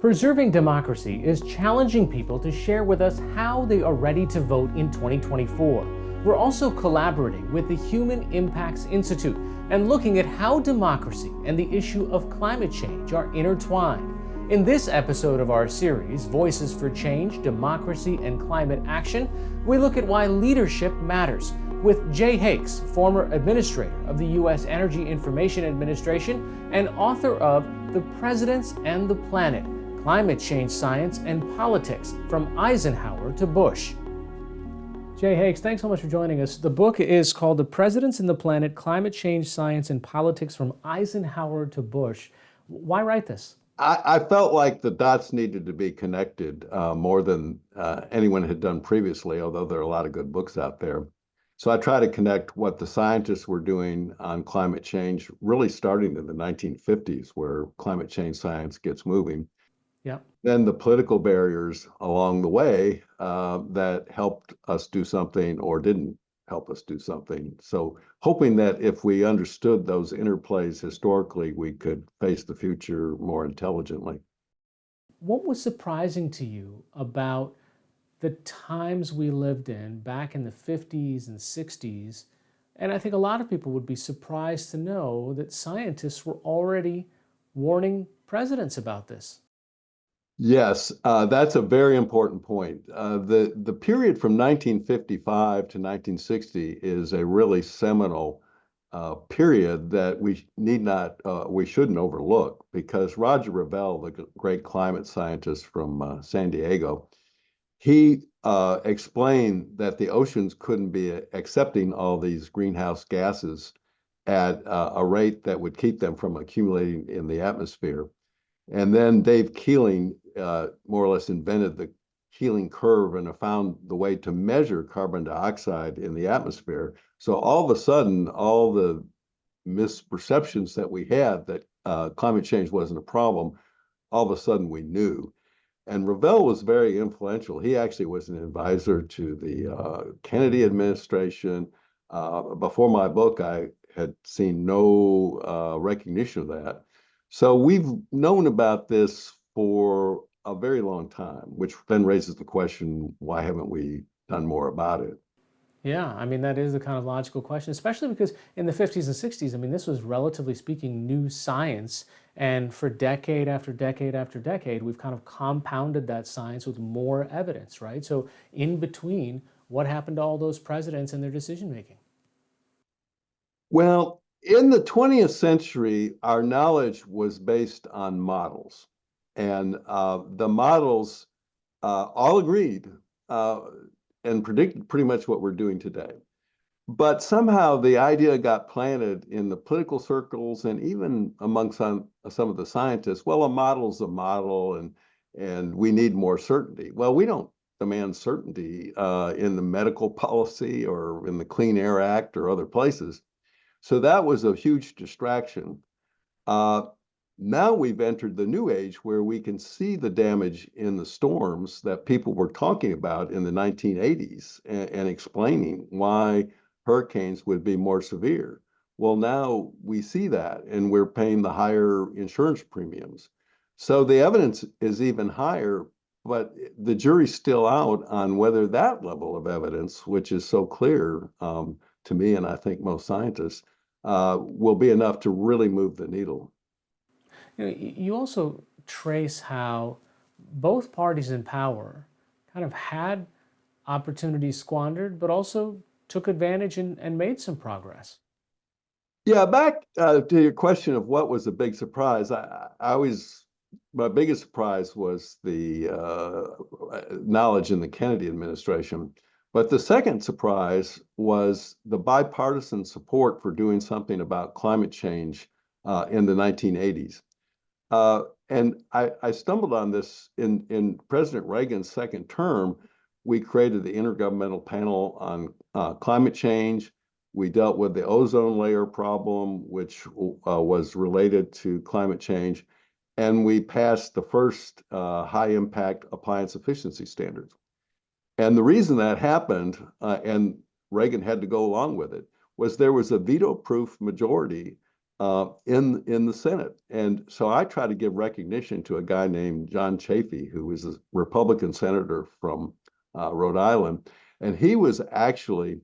Preserving democracy is challenging people to share with us how they are ready to vote in 2024. We're also collaborating with the Human Impacts Institute and looking at how democracy and the issue of climate change are intertwined. In this episode of our series, Voices for Change, Democracy and Climate Action, we look at why leadership matters with Jay Hakes, former administrator of the U.S. Energy Information Administration and author of The Presidents and the Planet, Climate Change Science and Politics, from Eisenhower to Bush. Jay Hakes, thanks so much for joining us. The book is called The Presidents and the Planet, Climate Change Science and Politics, from Eisenhower to Bush. Why write this? I felt like the dots needed to be connected more than anyone had done previously, although there are a lot of good books out there. So I try to connect what the scientists were doing on climate change, really starting in the 1950s, where climate change science gets moving. Yeah. Then the political barriers along the way that helped us do something or didn't help us do something. So hoping that if we understood those interplays historically, we could face the future more intelligently. What was surprising to you about the times we lived in back in the 50s and 60s? And I think a lot of people would be surprised to know that scientists were already warning presidents about this. Yes, that's a very important point. The period from 1955 to 1960 is a really seminal period that we shouldn't overlook, because Roger Revelle, the great climate scientist from San Diego, he explained that the oceans couldn't be accepting all these greenhouse gases at a rate that would keep them from accumulating in the atmosphere. And then Dave Keeling more or less invented the Keeling curve and found the way to measure carbon dioxide in the atmosphere. So all of a sudden, all the misperceptions that we had that climate change wasn't a problem, all of a sudden we knew. And Revelle was very influential. He actually was an advisor to the Kennedy administration. Before my book, I had seen no recognition of that. So we've known about this for a very long time, which then raises the question, why haven't we done more about it? Yeah, I mean, that is the kind of logical question, especially because in the 50s and 60s, I mean, this was relatively speaking new science. And for decade after decade after decade, we've kind of compounded that science with more evidence, right? So in between, what happened to all those presidents and their decision making? Well, in the 20th century, our knowledge was based on models. And the models all agreed and predicted pretty much what we're doing today. But somehow the idea got planted in the political circles and even among some of the scientists, well, a model's a model and we need more certainty. Well, we don't demand certainty in the medical policy or in the Clean Air Act or other places. So that was a huge distraction. Now we've entered the new age where we can see the damage in the storms that people were talking about in the 1980s and explaining why hurricanes would be more severe. Well, now we see that and we're paying the higher insurance premiums. So the evidence is even higher, but the jury's still out on whether that level of evidence, which is so clear to me and I think most scientists, will be enough to really move the needle. You know, you also trace how both parties in power kind of had opportunities squandered, but also took advantage and made some progress. Yeah, back to your question of what was a big surprise, my biggest surprise was the knowledge in the Kennedy administration. But the second surprise was the bipartisan support for doing something about climate change in the 1980s. And I stumbled on this in President Reagan's second term. We created the Intergovernmental Panel on Climate Change. We dealt with the ozone layer problem, which was related to climate change. And we passed the first high impact appliance efficiency standards. And the reason that happened, and Reagan had to go along with it, was there was a veto-proof majority in the Senate. And so I try to give recognition to a guy named John Chafee, who is a Republican senator from Rhode Island. And he was actually,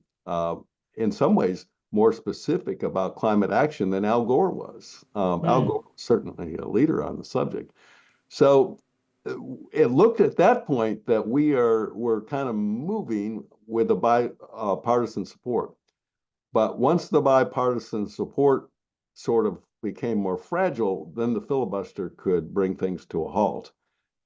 in some ways, more specific about climate action than Al Gore was. Al Gore was certainly a leader on the subject. So it looked at that point that we're kind of moving with a bipartisan support. But once the bipartisan support sort of became more fragile, then the filibuster could bring things to a halt.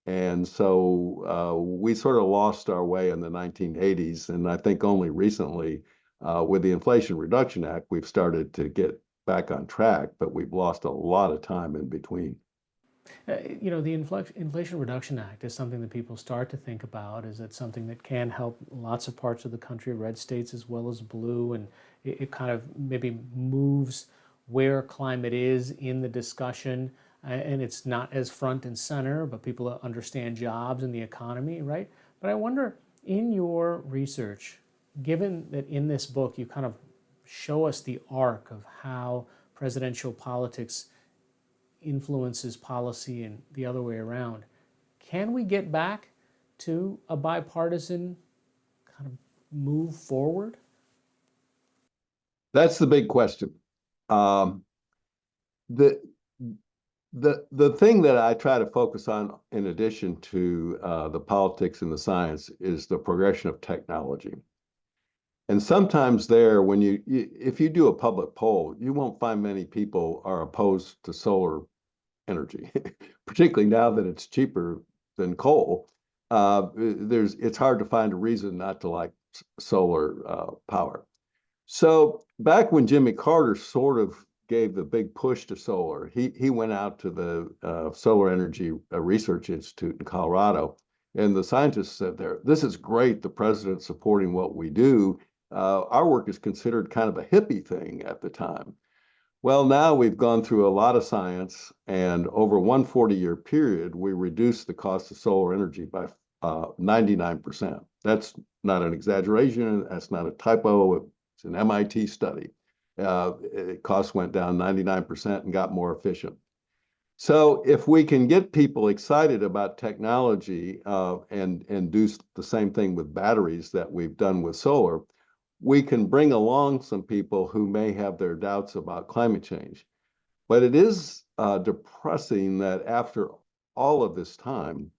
And so we sort of lost our way in the 1980s. And I think only recently, with the Inflation Reduction Act, we've started to get back on track, but we've lost a lot of time in between. The Inflation Reduction Act is something that people start to think about. Is it something that can help lots of parts of the country, red states as well as blue, and it kind of maybe moves where climate is in the discussion, and it's not as front and center, but people understand jobs and the economy, right? But I wonder, in your research, given that in this book you kind of show us the arc of how presidential politics influences policy and the other way around, can we get back to a bipartisan kind of move forward? That's the big question. The the thing that I try to focus on, in addition to the politics and the science, is the progression of technology. And sometimes there, when if you do a public poll, you won't find many people are opposed to solar energy, particularly now that it's cheaper than coal. It's hard to find a reason not to like solar power. So back when Jimmy Carter sort of gave the big push to solar, he went out to the Solar Energy Research Institute in Colorado, and the scientists said there, "This is great, the president's supporting what we do. Our work is considered kind of a hippie thing at the time." Well, now we've gone through a lot of science, and over one 40-year period, we reduced the cost of solar energy by 99%. That's not an exaggeration. That's not a typo. It's an MIT study. Costs went down 99% and got more efficient. So if we can get people excited about technology and do the same thing with batteries that we've done with solar, we can bring along some people who may have their doubts about climate change. But it is depressing that after all of this time,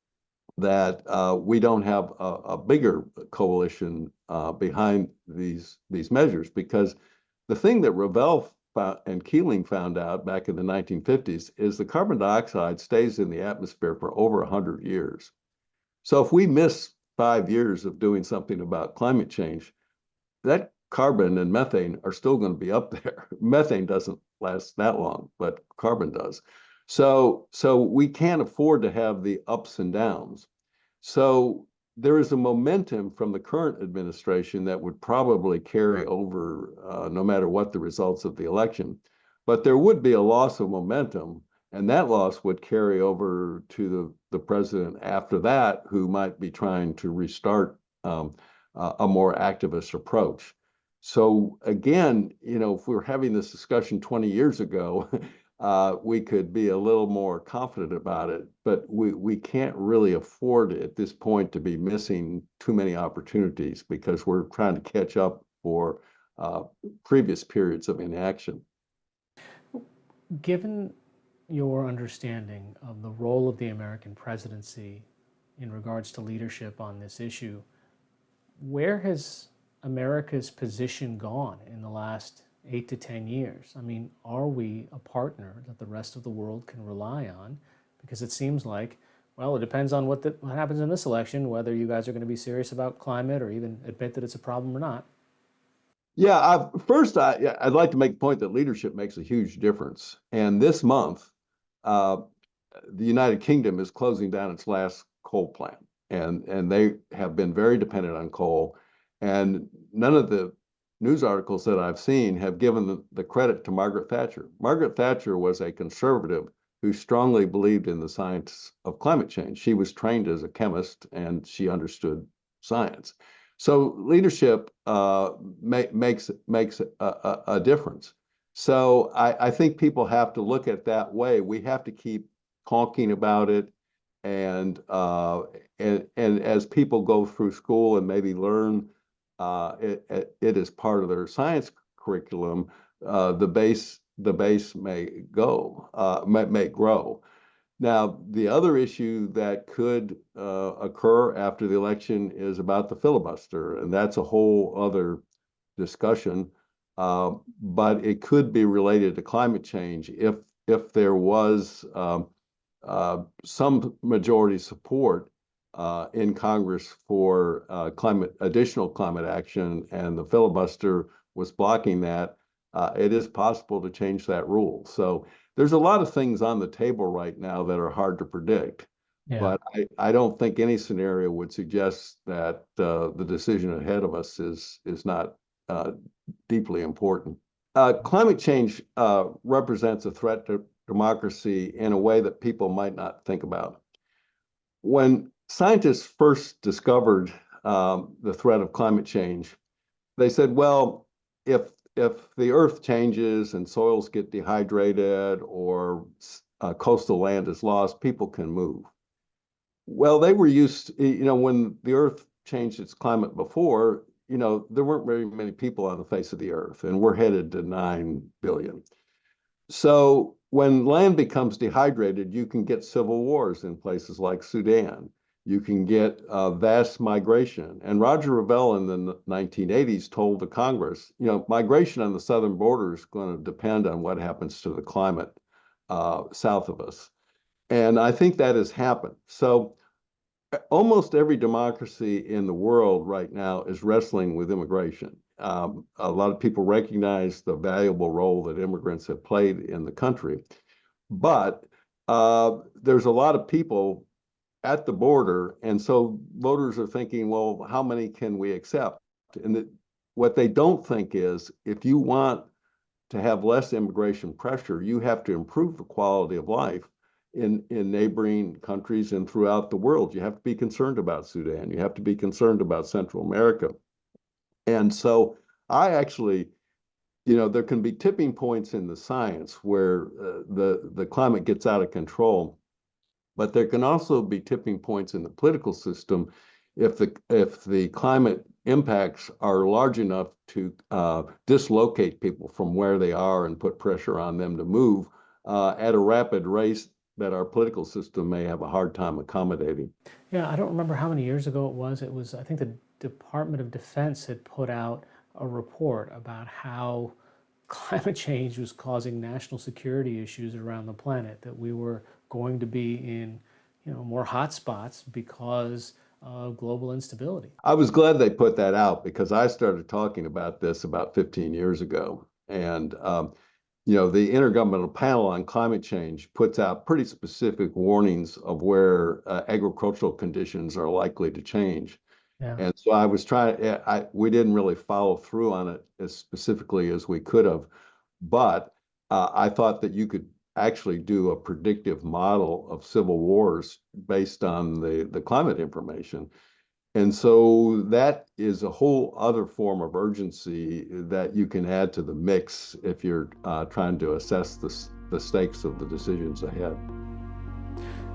that we don't have a bigger coalition behind these measures, because the thing that Revelle and Keeling found out back in the 1950s is the carbon dioxide stays in the atmosphere for over 100 years. So if we miss 5 years of doing something about climate change, that carbon and methane are still going to be up there. Methane doesn't last that long, but carbon does. So we can't afford to have the ups and downs. So there is a momentum from the current administration that would probably carry over no matter what the results of the election. But there would be a loss of momentum, and that loss would carry over to the president after that, who might be trying to restart a more activist approach. So again, if we were having this discussion 20 years ago, we could be a little more confident about it, but we can't really afford at this point to be missing too many opportunities, because we're trying to catch up for previous periods of inaction. Given your understanding of the role of the American presidency in regards to leadership on this issue, where has America's position gone in the last 8 to 10 years? I mean, are we a partner that the rest of the world can rely on? Because it seems like, well, it depends on what happens in this election, whether you guys are going to be serious about climate or even admit that it's a problem or not. Yeah, first, I'd like to make the point that leadership makes a huge difference. And this month, the United Kingdom is closing down its last coal plant, and they have been very dependent on coal. And none of the news articles that I've seen have given the credit to Margaret Thatcher. Margaret Thatcher was a conservative who strongly believed in the science of climate change. She was trained as a chemist, and she understood science. So leadership makes a difference. So I think people have to look at that way. We have to keep talking about it, and and as people go through school and maybe learn it is part of their science curriculum, the base may grow. Now, the other issue that could occur after the election is about the filibuster, and that's a whole other discussion. But it could be related to climate change if there was some majority support in Congress for additional climate action, and the filibuster was blocking that. It is possible to change that rule. So there's a lot of things on the table right now that are hard to predict. Yeah. But I don't think any scenario would suggest that the decision ahead of us is not deeply important. Climate change represents a threat to democracy in a way that people might not think about. When scientists first discovered the threat of climate change, they said, well, if the earth changes and soils get dehydrated or coastal land is lost, people can move. Well, they were used, when the earth changed its climate before, there weren't very many people on the face of the earth, and we're headed to 9 billion. So when land becomes dehydrated, you can get civil wars in places like Sudan. You can get vast migration. And Roger Revelle in the 1980s told the Congress, migration on the southern border is going to depend on what happens to the climate south of us. And I think that has happened. So almost every democracy in the world right now is wrestling with immigration. A lot of people recognize the valuable role that immigrants have played in the country. But there's a lot of people at the border, and so voters are thinking, well, how many can we accept? And what they don't think is, if you want to have less immigration pressure, you have to improve the quality of life in neighboring countries and throughout the world. You have to be concerned about Sudan. You have to be concerned about Central America. And so I actually, there can be tipping points in the science where the climate gets out of control. But there can also be tipping points in the political system if the climate impacts are large enough to dislocate people from where they are and put pressure on them to move at a rapid rate that our political system may have a hard time accommodating. Yeah, I don't remember how many years ago it was. It was, I think the Department of Defense had put out a report about how climate change was causing national security issues around the planet, that we were going to be in, more hotspots because of global instability. I was glad they put that out because I started talking about this about 15 years ago. And, the Intergovernmental Panel on Climate Change puts out pretty specific warnings of where agricultural conditions are likely to change. Yeah. And so I was we didn't really follow through on it as specifically as we could have, but I thought that you could actually do a predictive model of civil wars based on the climate information. And so that is a whole other form of urgency that you can add to the mix if you're trying to assess the stakes of the decisions ahead.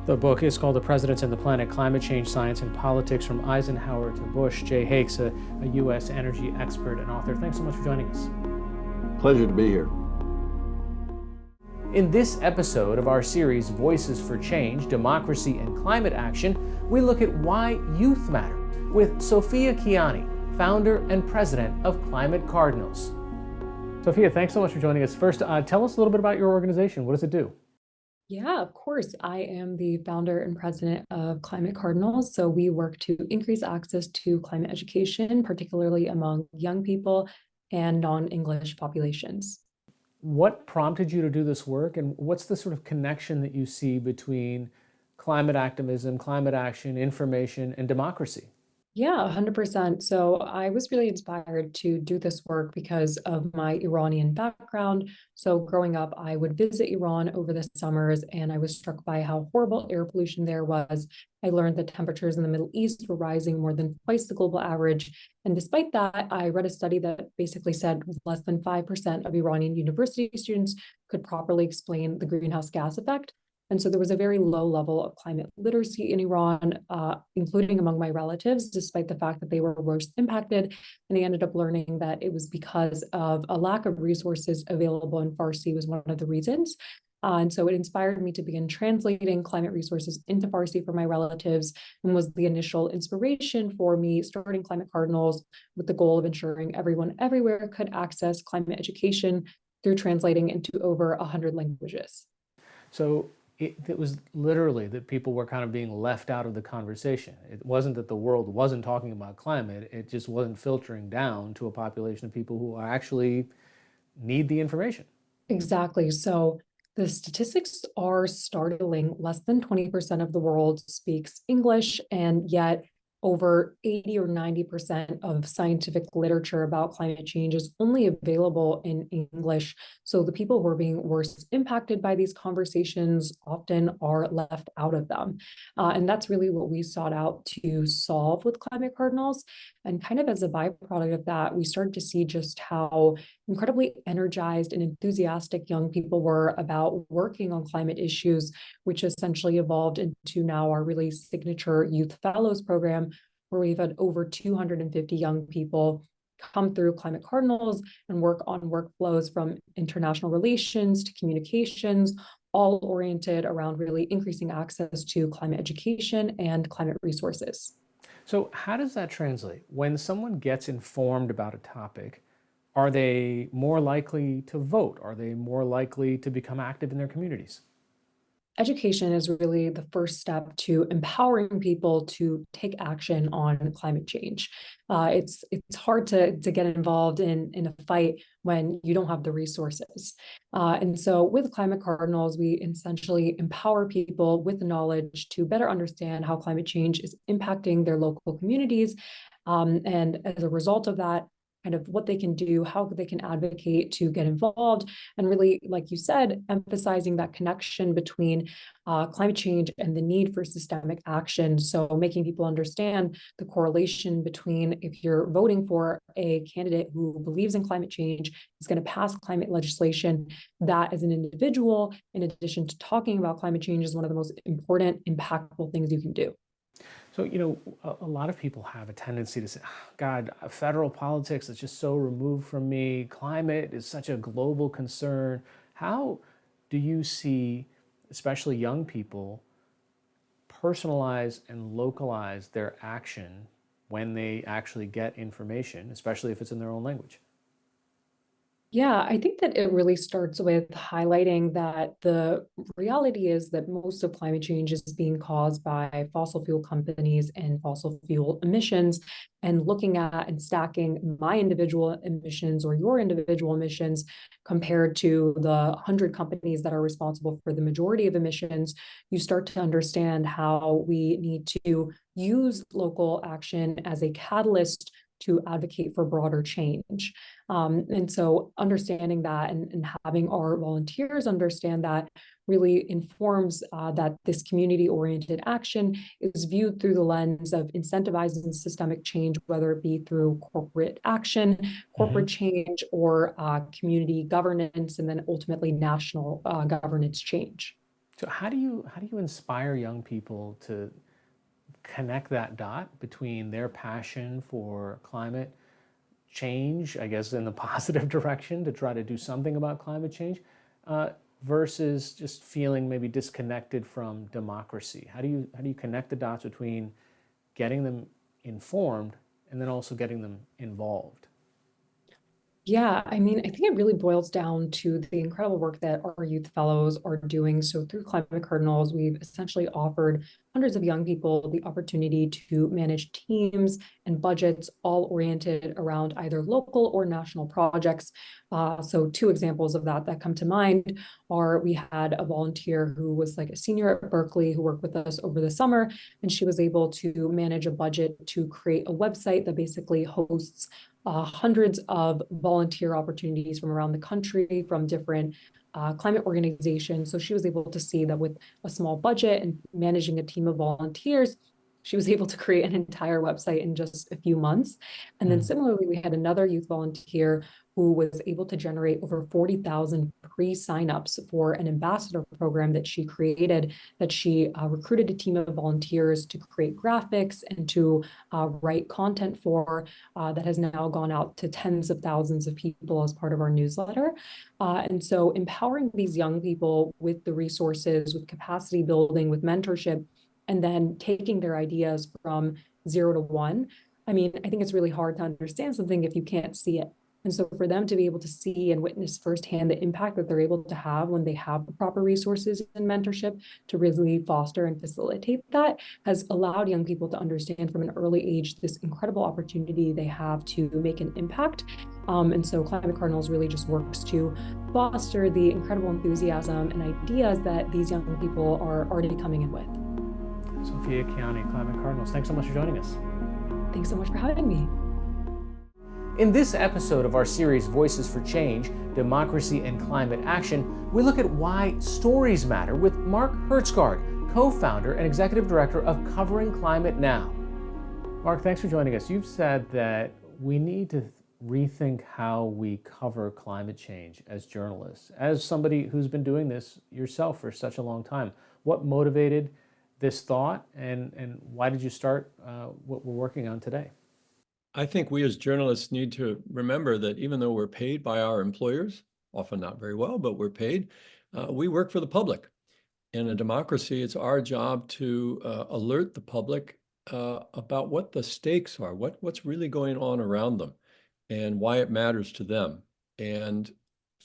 The book is called The Presidents and the Planet, Climate Change, Science, and Politics from Eisenhower to Bush. Jay Hakes, a U.S. energy expert and author. Thanks so much for joining us. Pleasure to be here. In this episode of our series, Voices for Change, Democracy and Climate Action, we look at why youth matter with Sophia Kiani, founder and president of Climate Cardinals. Sophia, thanks so much for joining us. First, tell us a little bit about your organization. What does it do? Yeah, of course. I am the founder and president of Climate Cardinals. So we work to increase access to climate education, particularly among young people and non-English populations. What prompted you to do this work, and what's the sort of connection that you see between climate activism, climate action, information, and democracy? Yeah, 100%. So I was really inspired to do this work because of my Iranian background. So growing up, I would visit Iran over the summers, and I was struck by how horrible air pollution there was. I learned that temperatures in the Middle East were rising more than twice the global average. And despite that, I read a study that basically said less than 5% of Iranian university students could properly explain the greenhouse gas effect. And so there was a very low level of climate literacy in Iran, including among my relatives, despite the fact that they were worst impacted. And I ended up learning that it was because of a lack of resources available in Farsi was one of the reasons. And so it inspired me to begin translating climate resources into Farsi for my relatives and was the initial inspiration for me starting Climate Cardinals with the goal of ensuring everyone everywhere could access climate education through translating into over 100 languages. So it was literally that people were kind of being left out of the conversation. It wasn't that the world wasn't talking about climate, it just wasn't filtering down to a population of people who actually need the information. Exactly. So the statistics are startling. Less than 20% of the world speaks English, and yet over 80 or 90% of scientific literature about climate change is only available in English. So the people who are being worst impacted by these conversations often are left out of them. And that's really what we sought out to solve with Climate Cardinals. And kind of as a byproduct of that, we started to see just how incredibly energized and enthusiastic young people were about working on climate issues, which essentially evolved into now our really signature Youth Fellows program, where we've had over 250 young people come through Climate Cardinals and work on workflows from international relations to communications, all oriented around really increasing access to climate education and climate resources. So, how does that translate? When someone gets informed about a topic, are they more likely to vote? Are they more likely to become active in their communities? Education is really the first step to empowering people to take action on climate change. It's hard to get involved in a fight when you don't have the resources. And so with Climate Cardinals, we essentially empower people with the knowledge to better understand how climate change is impacting their local communities. And as a result of that, kind of what they can do, how they can advocate to get involved, and really, like you said, emphasizing that connection between climate change and the need for systemic action. So making people understand the correlation between if you're voting for a candidate who believes in climate change, is going to pass climate legislation, that as an individual, in addition to talking about climate change, is one of the most important, impactful things you can do. So, a lot of people have a tendency to say, "Ah, God, federal politics is just so removed from me. Climate is such a global concern." How do you see, especially young people, personalize and localize their action when they actually get information, especially if it's in their own language? Yeah, I think that it really starts with highlighting that the reality is that most of climate change is being caused by fossil fuel companies and fossil fuel emissions, and looking at and stacking my individual emissions or your individual emissions compared to the 100 companies that are responsible for the majority of emissions, you start to understand how we need to use local action as a catalyst to advocate for broader change. And so understanding that and having our volunteers understand that really informs that this community-oriented action is viewed through the lens of incentivizing systemic change, whether it be through corporate action, corporate Mhm. change, or community governance, and then ultimately national governance change. So, how do you inspire young people to connect that dot between their passion for climate change, I guess, in the positive direction to try to do something about climate change, uh, versus just feeling maybe disconnected from democracy? How do you connect the dots between getting them informed and then also getting them involved? Yeah, I mean, I think it really boils down to the incredible work that our youth fellows are doing. So through Climate Cardinals, we've essentially offered hundreds of young people the opportunity to manage teams and budgets, all oriented around either local or national projects. So two examples of that come to mind are we had a volunteer who was like a senior at Berkeley who worked with us over the summer, and she was able to manage a budget to create a website that basically hosts hundreds of volunteer opportunities from around the country, from different climate organizations. So she was able to see that with a small budget and managing a team of volunteers, she was able to create an entire website in just a few months. And then similarly, we had another youth volunteer who was able to generate over 40,000 pre-signups for an ambassador program that she created, that she recruited a team of volunteers to create graphics and to write content for, that has now gone out to tens of thousands of people as part of our newsletter. And so empowering these young people with the resources, with capacity building, with mentorship, and then taking their ideas from 0 to 1. I mean, I think it's really hard to understand something if you can't see it. And so for them to be able to see and witness firsthand the impact that they're able to have when they have the proper resources and mentorship to really foster and facilitate that has allowed young people to understand from an early age this incredible opportunity they have to make an impact. And so Climate Cardinals really just works to foster the incredible enthusiasm and ideas that these young people are already coming in with. Sophia Kiani, Climate Cardinals, thanks so much for joining us. Thanks so much for having me. In this episode of our series, Voices for Change, Democracy and Climate Action, we look at why stories matter with Mark Hertsgaard, co-founder and executive director of Covering Climate Now. Mark, thanks for joining us. You've said that we need to rethink how we cover climate change as journalists. As somebody who's been doing this yourself for such a long time, what motivated this thought, and why did you start what we're working on today? I think we as journalists need to remember that even though we're paid by our employers, often not very well, but we're paid, we work for the public. In a democracy, it's our job to alert the public about what the stakes are, what's really going on around them, and why it matters to them. And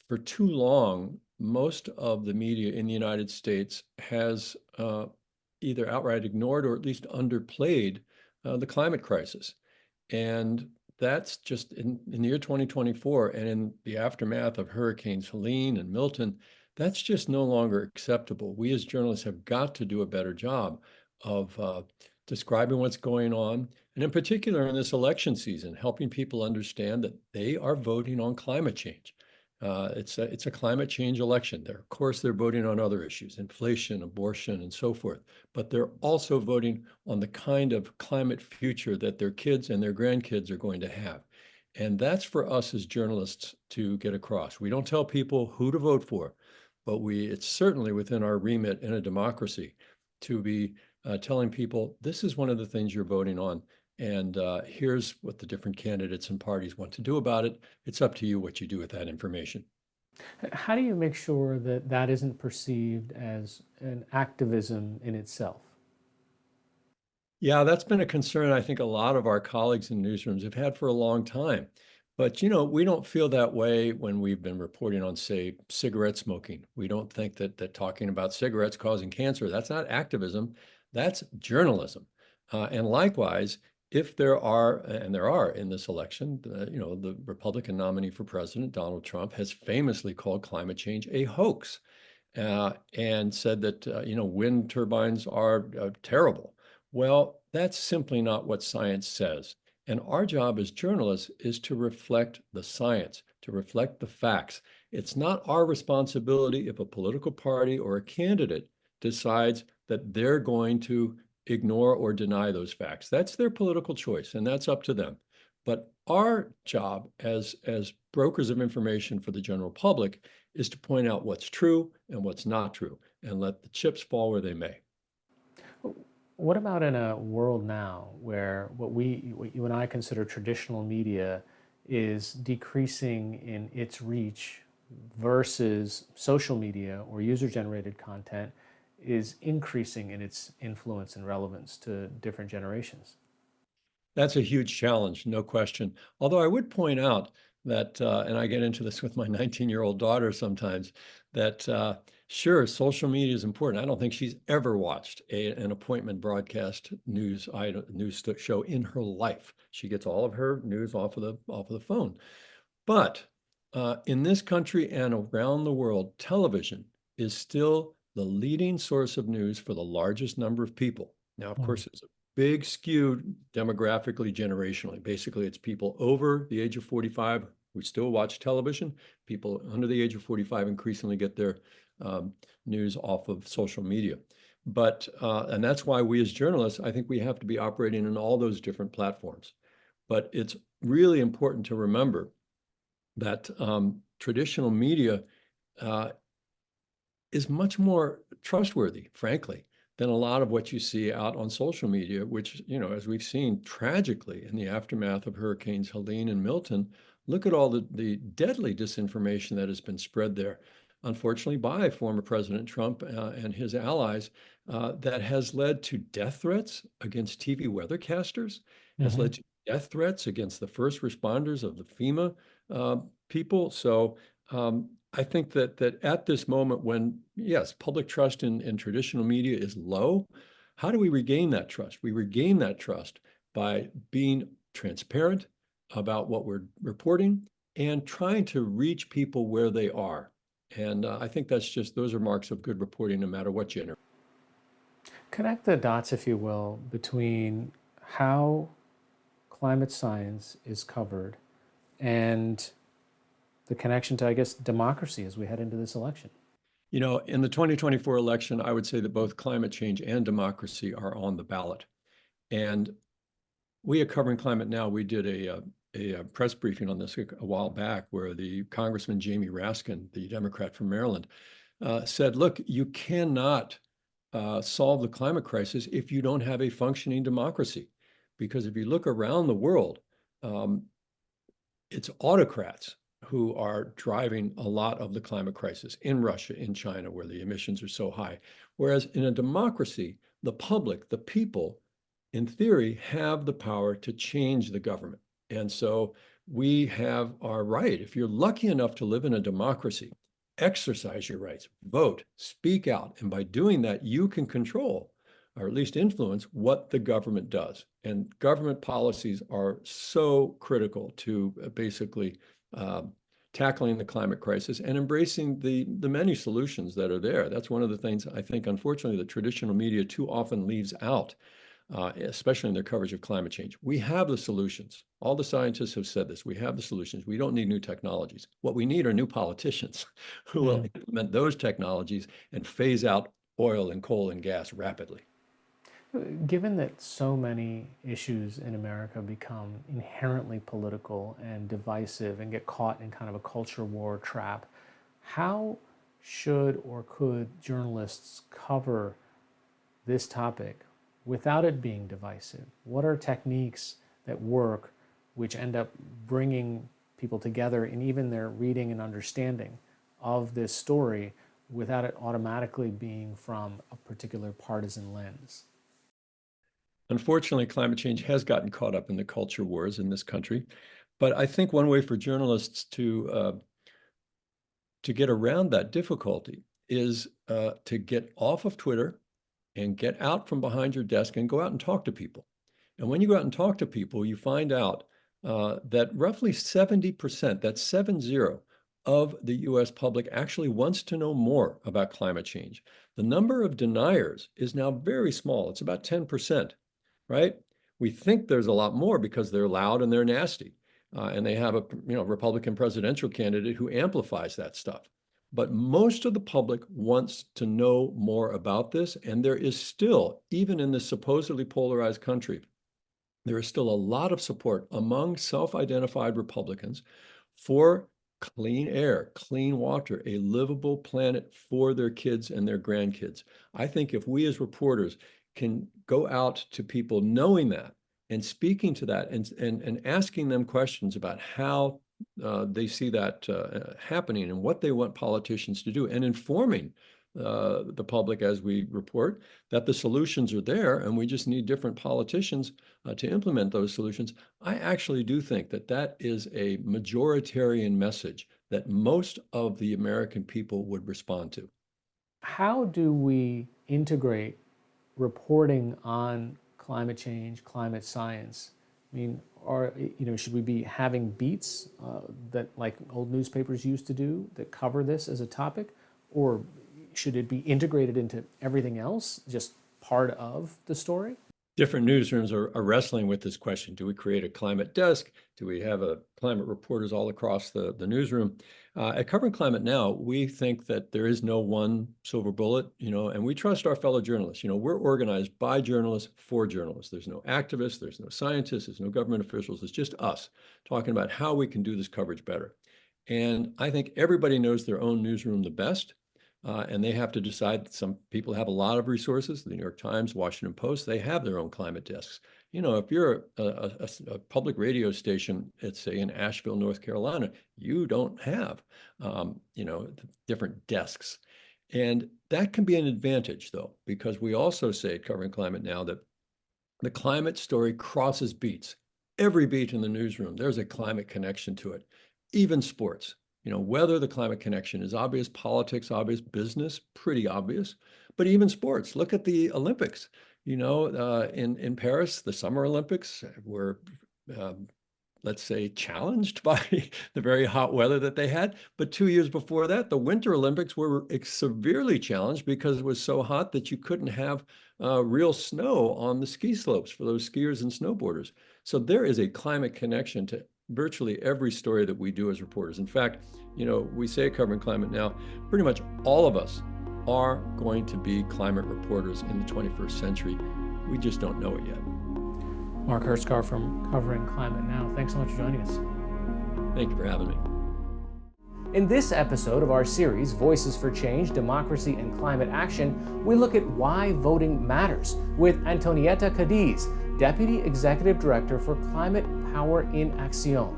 for too long, most of the media in the United States has either outright ignored or at least underplayed the climate crisis. And that's just in the year 2024 and in the aftermath of Hurricanes Helene and Milton, that's just no longer acceptable. We as journalists have got to do a better job of describing what's going on, and in particular in this election season, helping people understand that they are voting on climate change. It's a climate change election. Of course, they're voting on other issues, inflation, abortion, and so forth, but they're also voting on the kind of climate future that their kids and their grandkids are going to have. And that's for us as journalists to get across. We don't tell people who to vote for, but it's certainly within our remit in a democracy to be telling people this is one of the things you're voting on. And here's what the different candidates and parties want to do about it. It's up to you what you do with that information. How do you make sure that that isn't perceived as an activism in itself? Yeah, that's been a concern I think a lot of our colleagues in newsrooms have had for a long time. But, we don't feel that way when we've been reporting on, say, cigarette smoking. We don't think that talking about cigarettes causing cancer, that's not activism, that's journalism. And likewise, if there are, and there are in this election, the Republican nominee for president, Donald Trump, has famously called climate change a hoax and said that, wind turbines are terrible. Well, that's simply not what science says. And our job as journalists is to reflect the science, to reflect the facts. It's not our responsibility if a political party or a candidate decides that they're going to ignore or deny those facts. That's their political choice, and that's up to them. But our job as brokers of information for the general public is to point out what's true and what's not true, and let the chips fall where they may. What about in a world now where what you and I consider traditional media is decreasing in its reach versus social media or user-generated content is increasing in its influence and relevance to different generations? That's a huge challenge, no question. Although I would point out that, and I get into this with my 19-year-old daughter sometimes, that sure, social media is important. I don't think she's ever watched an appointment broadcast news show in her life. She gets all of her news off of the phone. But in this country and around the world, television is still the leading source of news for the largest number of people. Now, of course, it's a big skew demographically, generationally. Basically, it's people over the age of 45 who still watch television. People under the age of 45 increasingly get their news off of social media. But, and that's why we as journalists, I think we have to be operating in all those different platforms. But it's really important to remember that traditional media is much more trustworthy, frankly, than a lot of what you see out on social media, which, you know, as we've seen tragically in the aftermath of Hurricanes Helene and Milton, look at all the deadly disinformation that has been spread there, unfortunately, by former President Trump and his allies, that has led to death threats against TV weathercasters, has led to death threats against the first responders of the FEMA people. So I think that at this moment when, yes, public trust in traditional media is low, how do we regain that trust? We regain that trust by being transparent about what we're reporting and trying to reach people where they are. And I think those are marks of good reporting, no matter what gender. Connect the dots, if you will, between how climate science is covered and the connection to, I guess, democracy as we head into this election. You know, in the 2024 election, I would say that both climate change and democracy are on the ballot. And we at Covering Climate Now, we did a press briefing on this a while back where the Congressman Jamie Raskin, the Democrat from Maryland, said, look, you cannot solve the climate crisis if you don't have a functioning democracy. Because if you look around the world, it's autocrats who are driving a lot of the climate crisis in Russia, in China, where the emissions are so high. Whereas in a democracy, the public, the people, in theory, have the power to change the government. And so we have our right. If you're lucky enough to live in a democracy, exercise your rights, vote, speak out. And by doing that, you can control, or at least influence, what the government does. And government policies are so critical to basically tackling the climate crisis and embracing the many solutions that are there. That's one of the things I think, unfortunately, the traditional media too often leaves out, especially in their coverage of climate change. We have the solutions. All the scientists have said this. We have the solutions. We don't need new technologies. What we need are new politicians who will implement those technologies and phase out oil and coal and gas rapidly. Given that so many issues in America become inherently political and divisive and get caught in kind of a culture war trap, how should or could journalists cover this topic without it being divisive? What are techniques that work which end up bringing people together in even their reading and understanding of this story without it automatically being from a particular partisan lens? Unfortunately, climate change has gotten caught up in the culture wars in this country. But I think one way for journalists to get around that difficulty is to get off of Twitter and get out from behind your desk and go out and talk to people. And when you go out and talk to people, you find out that roughly 70%, that's 70, of the US public actually wants to know more about climate change. The number of deniers is now very small. It's about 10%. Right? We think there's a lot more because they're loud and they're nasty. And they have a Republican presidential candidate who amplifies that stuff. But most of the public wants to know more about this. And there is still, even in this supposedly polarized country, there is still a lot of support among self-identified Republicans for clean air, clean water, a livable planet for their kids and their grandkids. I think if we as reporters can go out to people knowing that and speaking to that and asking them questions about how they see that happening and what they want politicians to do and informing the public as we report, that the solutions are there and we just need different politicians to implement those solutions. I actually do think that that is a majoritarian message that most of the American people would respond to. How do we integrate reporting on climate change, climate science? I mean, should we be having beats that like old newspapers used to do that cover this as a topic, or should it be integrated into everything else, just part of the story? Different newsrooms are wrestling with this question. Do we create a climate desk? Do we have climate reporters all across the newsroom? At Covering Climate Now, we think that there is no one silver bullet, and we trust our fellow journalists. We're organized by journalists for journalists. There's no activists, there's no scientists, there's no government officials. It's just us talking about how we can do this coverage better. And I think everybody knows their own newsroom the best. And they have to decide. Some people have a lot of resources. The New York Times, Washington Post, they have their own climate desks. If you're a public radio station, let's say in Asheville, North Carolina, you don't have, different desks. And that can be an advantage, though, because we also say at Covering Climate Now that the climate story crosses beats. Every beat in the newsroom, there's a climate connection to it, even sports. Whether the climate connection is obvious, politics obvious, business pretty obvious, but even sports. Look at the Olympics. In Paris, the Summer Olympics were, let's say, challenged by the very hot weather that they had. But 2 years before that, the Winter Olympics were severely challenged because it was so hot that you couldn't have real snow on the ski slopes for those skiers and snowboarders. So there is a climate connection to virtually every story that we do as reporters. In fact, we say at Covering Climate Now, pretty much all of us are going to be climate reporters in the 21st century. We just don't know it yet. Mark Hertzgar from Covering Climate Now, thanks so much for joining us. Thank you for having me. In this episode of our series, Voices for Change, Democracy and Climate Action, we look at why voting matters with Antonieta Cadiz, Deputy Executive Director for Climate Power in Acción.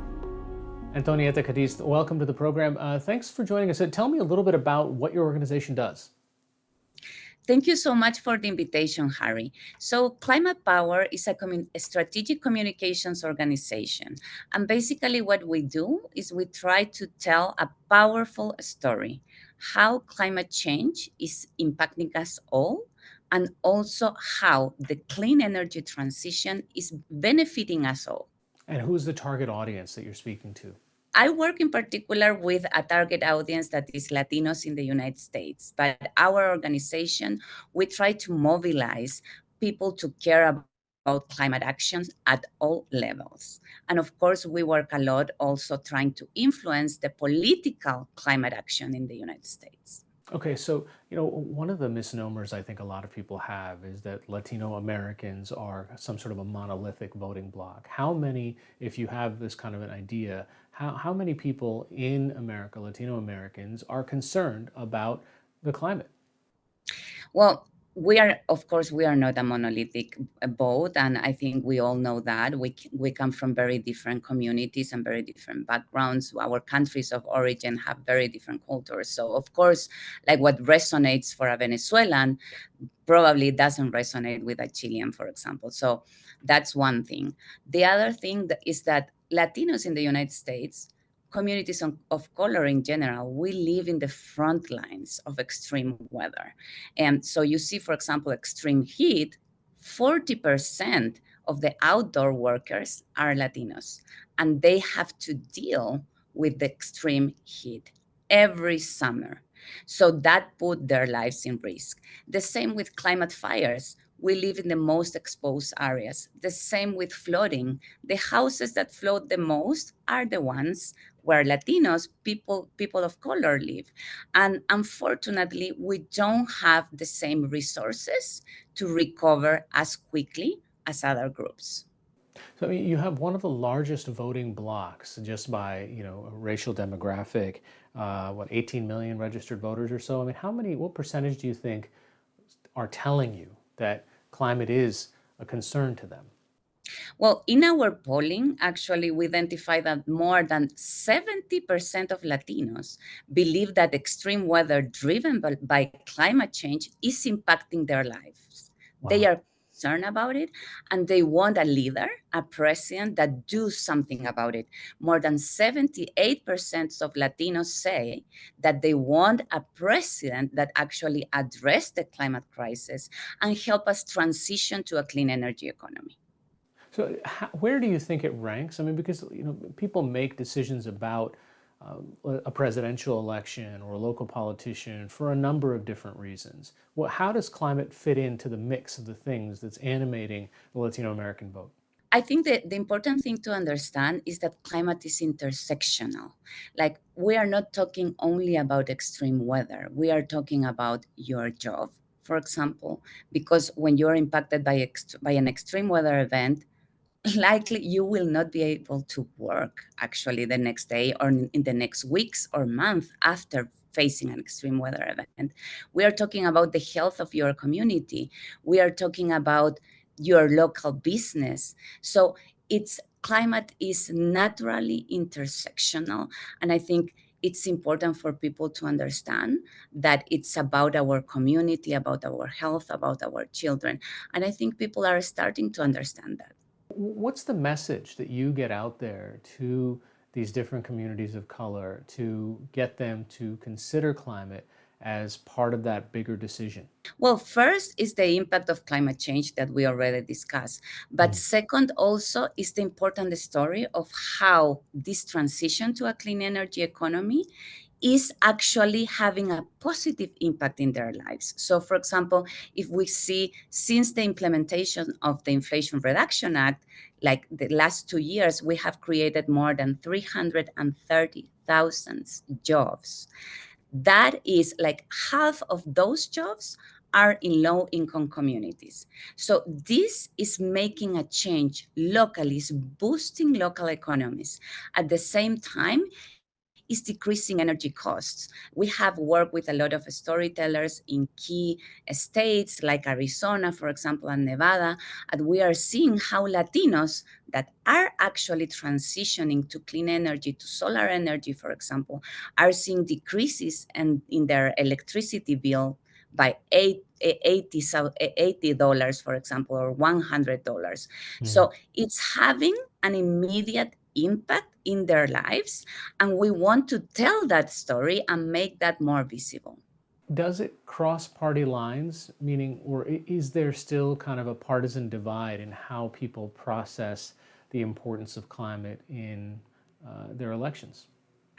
Antonieta Cadiz, welcome to the program. Thanks for joining us. Tell me a little bit about what your organization does. Thank you so much for the invitation, Harry. So Climate Power is a strategic communications organization. And basically what we do is we try to tell a powerful story, how climate change is impacting us all, and also how the clean energy transition is benefiting us all. And who's the target audience that you're speaking to? I work in particular with a target audience that is Latinos in the United States, but our organization, we try to mobilize people to care about climate actions at all levels. And of course, we work a lot also trying to influence the political climate action in the United States. Okay, so, one of the misnomers I think a lot of people have is that Latino Americans are some sort of a monolithic voting bloc. How many, if you have this kind of an idea, how many people in America, Latino Americans, are concerned about the climate? Well, we are not a monolithic vote, and I think we all know that. We come from very different communities and very different backgrounds. Our countries of origin have very different cultures. So, of course, like what resonates for a Venezuelan probably doesn't resonate with a Chilean, for example. So that's one thing. The other thing is that Latinos in the United States, communities of color in general, we live in the front lines of extreme weather. And so you see, for example, extreme heat, 40% of the outdoor workers are Latinos, and they have to deal with the extreme heat every summer. So that put their lives in risk. The same with climate fires. We live in the most exposed areas. The same with flooding. The houses that flood the most are the ones where Latinos, people of color live. And unfortunately, we don't have the same resources to recover as quickly as other groups. So you have one of the largest voting blocs just by, a racial demographic, 18 million registered voters or so. I mean, what percentage do you think are telling you that climate is a concern to them? Well, in our polling, actually, we identified that more than 70% of Latinos believe that extreme weather driven by climate change is impacting their lives. They Wow. are concerned about it, and they want a leader, a president that do something about it. More than 78% of Latinos say that they want a president that actually address the climate crisis and help us transition to a clean energy economy. So, where do you think it ranks? I mean, because people make decisions about a presidential election or a local politician for a number of different reasons. Well, how does climate fit into the mix of the things that's animating the Latino American vote? I think that the important thing to understand is that climate is intersectional. Like, we are not talking only about extreme weather. We are talking about your job, for example, because when you're impacted by an extreme weather event, likely you will not be able to work actually the next day or in the next weeks or month after facing an extreme weather event. We are talking about the health of your community. We are talking about your local business. So it's climate is naturally intersectional. And I think it's important for people to understand that it's about our community, about our health, about our children. And I think people are starting to understand that. What's the message that you get out there to these different communities of color to get them to consider climate as part of that bigger decision? Well, first is the impact of climate change that we already discussed. But second also is the important story of how this transition to a clean energy economy is actually having a positive impact in their lives. So for example, if we see since the implementation of the Inflation Reduction Act, like the last 2 years, we have created more than 330,000 jobs. That is like half of those jobs are in low-income communities. So this is making a change locally, is boosting local economies. At the same time, is decreasing energy costs. We have worked with a lot of storytellers in key states like Arizona, for example, and Nevada, and we are seeing how Latinos that are actually transitioning to clean energy, to solar energy, for example, are seeing decreases in their electricity bill by $80, for example, or $100. So it's having an immediate impact in their lives, and we want to tell that story and make that more visible. Does it cross party lines, meaning, or is there still kind of a partisan divide in how people process the importance of climate in their elections?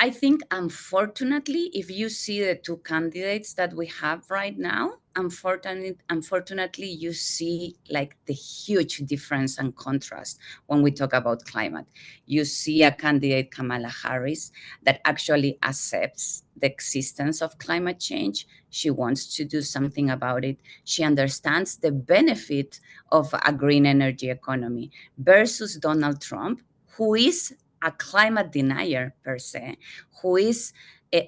I think, unfortunately, if you see the two candidates that we have right now, unfortunately, you see like the huge difference and contrast when we talk about climate. You see a candidate, Kamala Harris, that actually accepts the existence of climate change. She wants to do something about it. She understands the benefit of a green energy economy versus Donald Trump, who is a climate denier per se, who is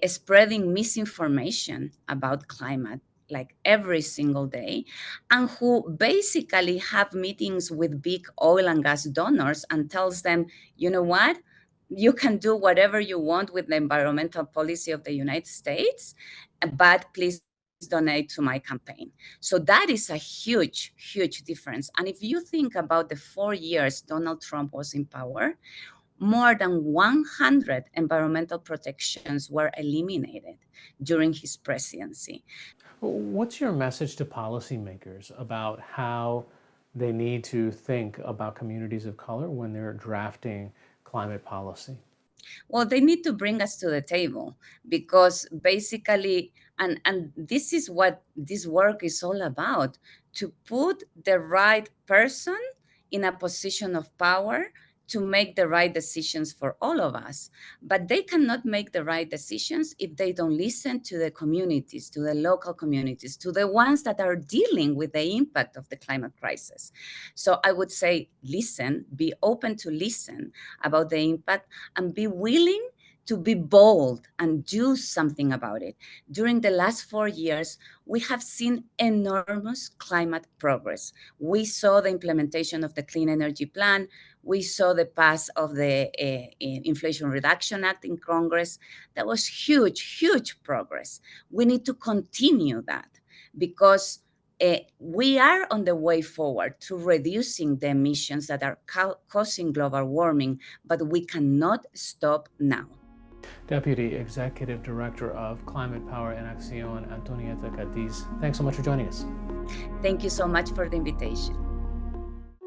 spreading misinformation about climate like every single day, and who basically have meetings with big oil and gas donors and tells them, you know what, you can do whatever you want with the environmental policy of the United States, but please donate to my campaign. So that is a huge, huge difference. And if you think about the 4 years Donald Trump was in power, more than 100 environmental protections were eliminated during his presidency. What's your message to policymakers about how they need to think about communities of color when they're drafting climate policy? Well, they need to bring us to the table because basically, and this is what this work is all about, to put the right person in a position of power to make the right decisions for all of us. But they cannot make the right decisions if they don't listen to the communities, to the local communities, to the ones that are dealing with the impact of the climate crisis. So I would say, listen, be open to listen about the impact, and be willing to be bold and do something about it. During the last 4 years, we have seen enormous climate progress. We saw the implementation of the Clean Energy Plan. We saw the pass of the Inflation Reduction Act in Congress. That was huge, huge progress. We need to continue that because we are on the way forward to reducing the emissions that are causing global warming, but we cannot stop now. Deputy Executive Director of Climate Power en Acción, Antonieta Cadiz, thanks so much for joining us. Thank you so much for the invitation.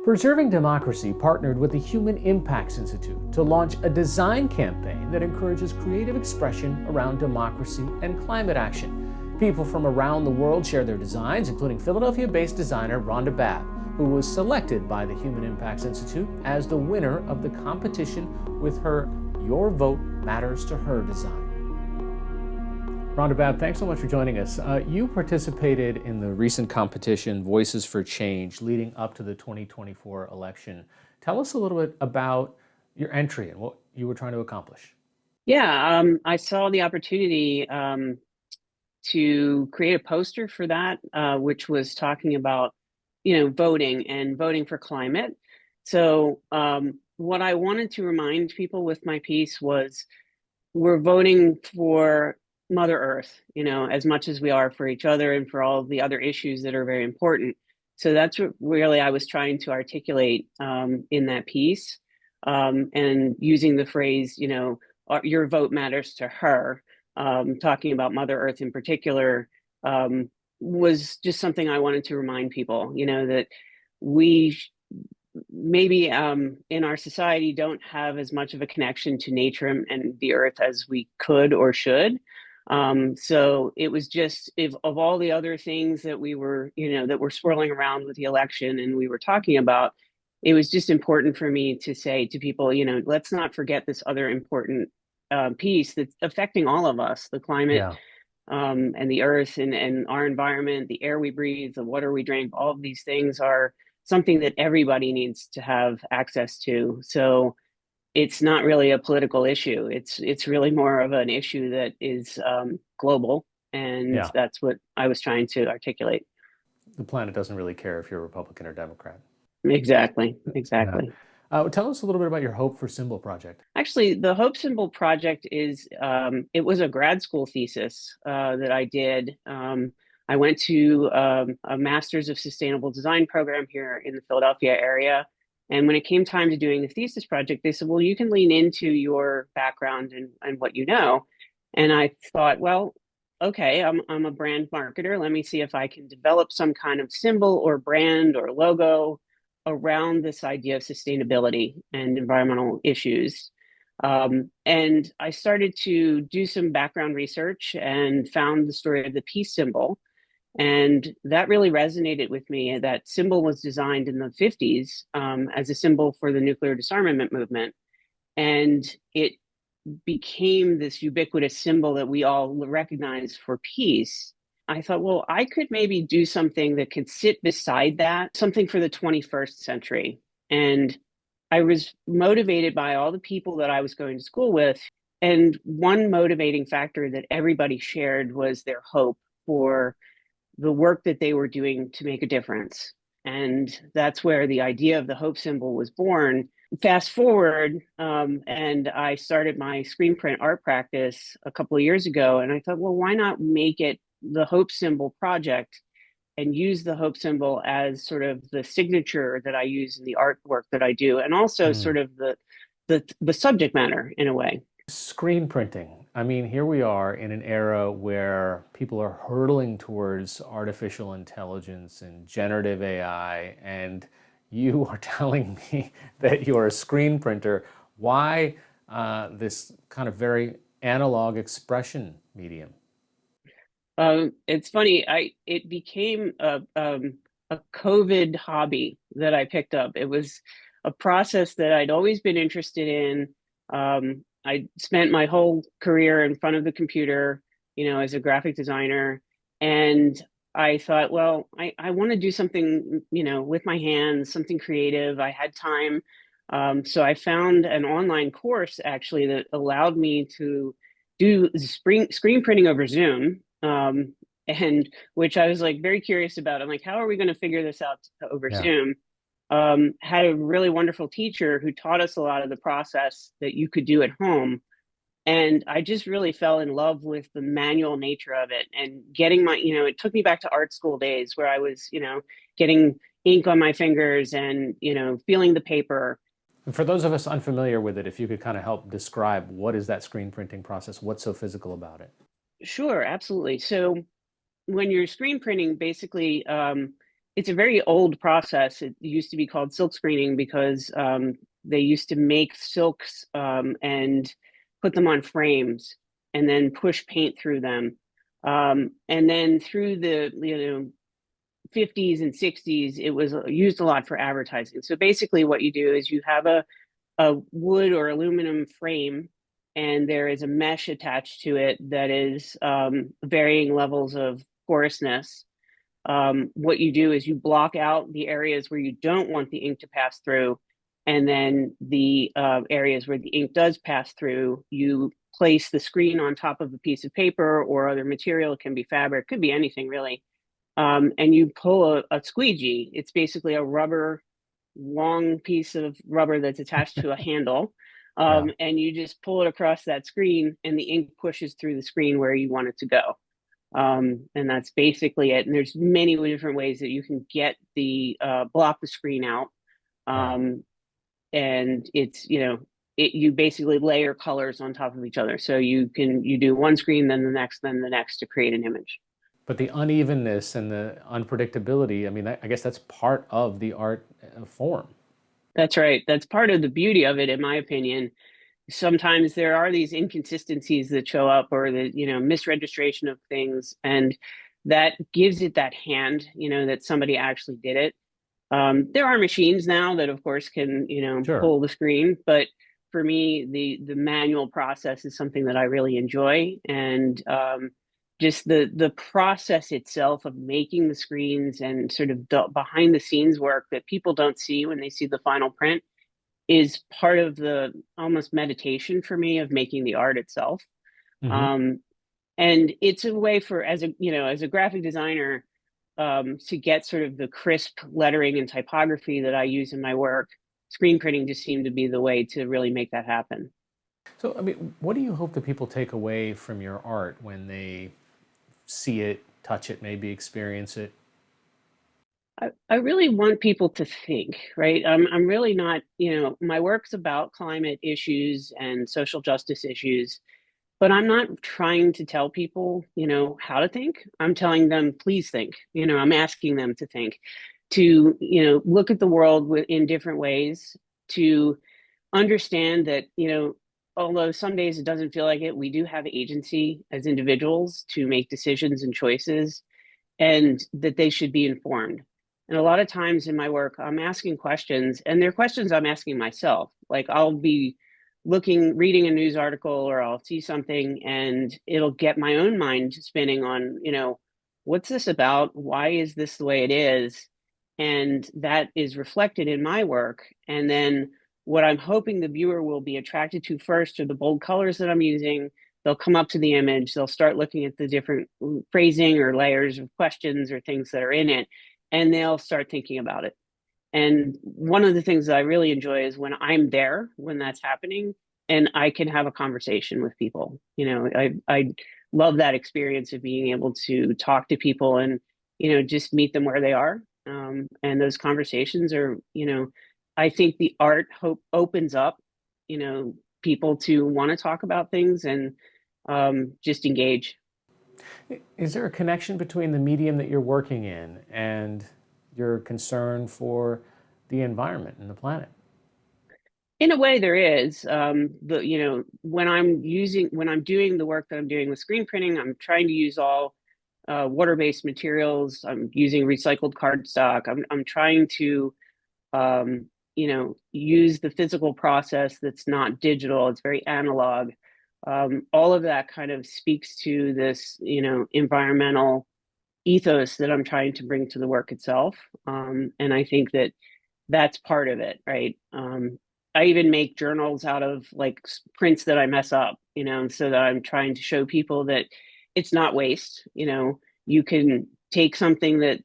Preserving Democracy partnered with the Human Impacts Institute to launch a design campaign that encourages creative expression around democracy and climate action. People from around the world share their designs, including Philadelphia-based designer Rhonda Babb, who was selected by the Human Impacts Institute as the winner of the competition with her Your Vote Matters to Her design. Rhonda Babb, thanks so much for joining us. You participated in the recent competition, Voices for Change, leading up to the 2024 election. Tell us a little bit about your entry and what you were trying to accomplish. Yeah, I saw the opportunity to create a poster for that, which was talking about, voting and voting for climate. So what I wanted to remind people with my piece was we're voting for Mother Earth, as much as we are for each other and for all of the other issues that are very important. So that's what really I was trying to articulate in that piece, and using the phrase, your vote matters to her. Talking about Mother Earth in particular was just something I wanted to remind people, that we maybe in our society don't have as much of a connection to nature and the earth as we could or should. So it was just, of all the other things that we were, that were swirling around with the election and we were talking about, it was just important for me to say to people, let's not forget this other important piece that's affecting all of us, the climate, and the earth and our environment, the air we breathe, the water we drink. All of these things are something that everybody needs to have access to. So it's not really a political issue. It's really more of an issue that is global, and that's what I was trying to articulate. The planet doesn't really care if you're Republican or Democrat. Exactly. Yeah. Tell us a little bit about your Hope for Symbol project. Actually, the Hope Symbol project is, it was a grad school thesis that I did. I went to a Master's of Sustainable Design program here in the Philadelphia area. And when it came time to doing the thesis project, they said, well, you can lean into your background and what you know. And I thought, well, okay, I'm a brand marketer. Let me see if I can develop some kind of symbol or brand or logo around this idea of sustainability and environmental issues. And I started to do some background research and found the story of the peace symbol. And that really resonated with me. That symbol was designed in the 50s as a symbol for the nuclear disarmament movement. And it became this ubiquitous symbol that we all recognize for peace. I thought, well, I could maybe do something that could sit beside that, something for the 21st century. And I was motivated by all the people that I was going to school with. And one motivating factor that everybody shared was their hope for the work that they were doing to make a difference. And that's where the idea of the Hope symbol was born. Fast forward, and I started my screen print art practice a couple of years ago. And I thought, well, why not make it the Hope symbol project and use the Hope symbol as sort of the signature that I use in the artwork that I do, and also sort of the subject matter in a way. Screen printing. I mean, here we are in an era where people are hurtling towards artificial intelligence and generative AI, and you are telling me that you're a screen printer. Why this kind of very analog expression medium? It's funny. It became a COVID hobby that I picked up. It was a process that I'd always been interested in. I spent my whole career in front of the computer, as a graphic designer. And I thought, well, I want to do something, with my hands, something creative. I had time So I found an online course actually that allowed me to do screen printing over Zoom, and which I was like very curious about. I'm like, how are we going to figure this out over Yeah. Zoom? Had a really wonderful teacher who taught us a lot of the process that you could do at home. And I just really fell in love with the manual nature of it and getting my, it took me back to art school days where I was, getting ink on my fingers and, feeling the paper. And for those of us unfamiliar with it, if you could kind of help describe what is that screen printing process? What's so physical about it? Sure, absolutely. So when you're screen printing, basically, it's a very old process. It used to be called silk screening because they used to make silks and put them on frames and then push paint through them. And then through the 50s and 60s, it was used a lot for advertising. So basically, what you do is you have a wood or aluminum frame, and there is a mesh attached to it that is varying levels of porousness. What you do is you block out the areas where you don't want the ink to pass through, and then the areas where the ink does pass through, you place the screen on top of a piece of paper or other material. It can be fabric, could be anything really. And you pull a squeegee. It's basically a rubber, long piece of rubber that's attached to a handle. Yeah. And you just pull it across that screen, and the ink pushes through the screen where you want it to go. And that's basically it. And there's many different ways that you can get the block the screen out. And it's, you basically layer colors on top of each other. So you do one screen, then the next to create an image. But the unevenness and the unpredictability, I mean, I guess that's part of the art form. That's right. That's part of the beauty of it, in my opinion. Sometimes there are these inconsistencies that show up, or the misregistration of things, and that gives it that hand, that somebody actually did it. There are machines now that, of course, can Sure. pull the screen, but for me, the manual process is something that I really enjoy, and just the process itself of making the screens and sort of behind the scenes work that people don't see when they see the final print is part of the almost meditation for me of making the art itself. Mm-hmm. And it's a way for, as a graphic designer, to get sort of the crisp lettering and typography that I use in my work. Screen printing just seemed to be the way to really make that happen. So, I mean, what do you hope that people take away from your art when they see it, touch it, maybe experience it? I really want people to think, right? I'm really not, my work's about climate issues and social justice issues, but I'm not trying to tell people, how to think. I'm telling them, please think. I'm asking them to think, to, look at the world in different ways, to understand that, although some days it doesn't feel like it, we do have agency as individuals to make decisions and choices, and that they should be informed. And a lot of times in my work, I'm asking questions, and they're questions I'm asking myself. Like I'll be reading a news article, or I'll see something, and it'll get my own mind spinning on, what's this about? Why is this the way it is? And that is reflected in my work. And then what I'm hoping the viewer will be attracted to first are the bold colors that I'm using. They'll come up to the image, they'll start looking at the different phrasing or layers of questions or things that are in it, and they'll start thinking about it. And one of the things that I really enjoy is when I'm there, when that's happening, and I can have a conversation with people. I love that experience of being able to talk to people and, just meet them where they are. And those conversations are, I think the art opens up, people to want to talk about things and just engage. Is there a connection between the medium that you're working in and your concern for the environment and the planet? In a way, there is. When I'm doing the work that I'm doing with screen printing, I'm trying to use all water-based materials. I'm using recycled cardstock. I'm trying to, use the physical process that's not digital. It's very analog. All of that kind of speaks to this, environmental ethos that I'm trying to bring to the work itself. And I think that that's part of it, right? I even make journals out of like prints that I mess up, so that I'm trying to show people that it's not waste. You can take something that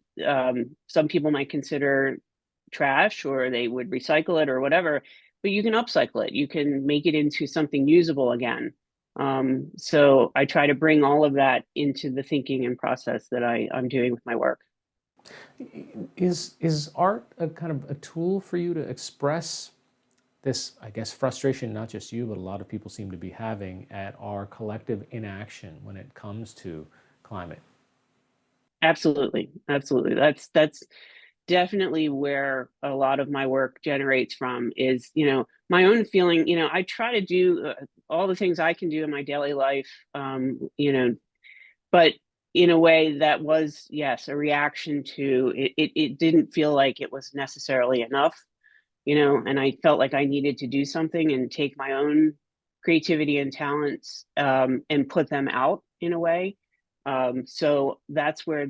some people might consider trash, or they would recycle it or whatever, but you can upcycle it. You can make it into something usable again. So I try to bring all of that into the thinking and process that I'm doing with my work. Is art a kind of a tool for you to express this, I guess, frustration, not just you, but a lot of people seem to be having at our collective inaction when it comes to climate? Absolutely. Absolutely. That's definitely where a lot of my work generates from, is, my own feeling. I try to do all the things I can do in my daily life, but in a way that was, yes, a reaction to it. It didn't feel like it was necessarily enough, and I felt like I needed to do something and take my own creativity and talents, and put them out in a way. So that's where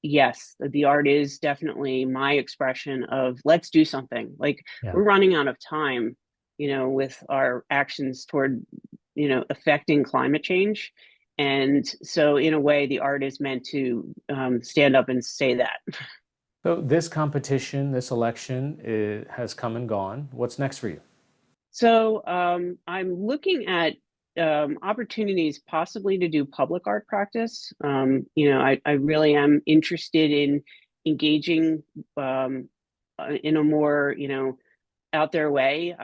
yes, the art is definitely my expression of, let's do something. Like, Yeah. we're running out of time, with our actions toward, affecting climate change. And so in a way, the art is meant to stand up and say that. So this competition, this election has come and gone. What's next for you? So I'm looking at opportunities possibly to do public art practice. I really am interested in engaging in a more, out there way.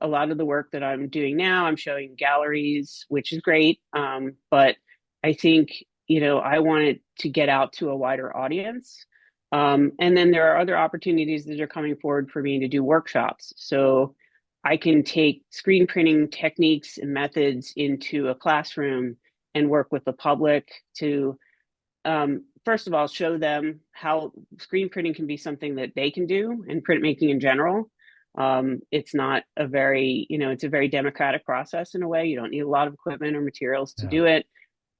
A lot of the work that I'm doing now, I'm showing galleries, which is great. But I think, I wanted to get out to a wider audience. And then there are other opportunities that are coming forward for me to do workshops. So I can take screen printing techniques and methods into a classroom and work with the public to, first of all, show them how screen printing can be something that they can do, and printmaking in general. It's not a very, it's a very democratic process in a way. You don't need a lot of equipment or materials to do it.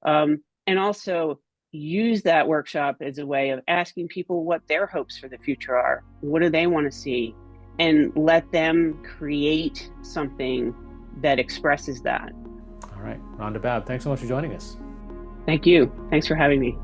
And also use that workshop as a way of asking people what their hopes for the future are. What do they want to see? And let them create something that expresses that. All right, Rhonda Babb, thanks so much for joining us. Thank you. Thanks for having me.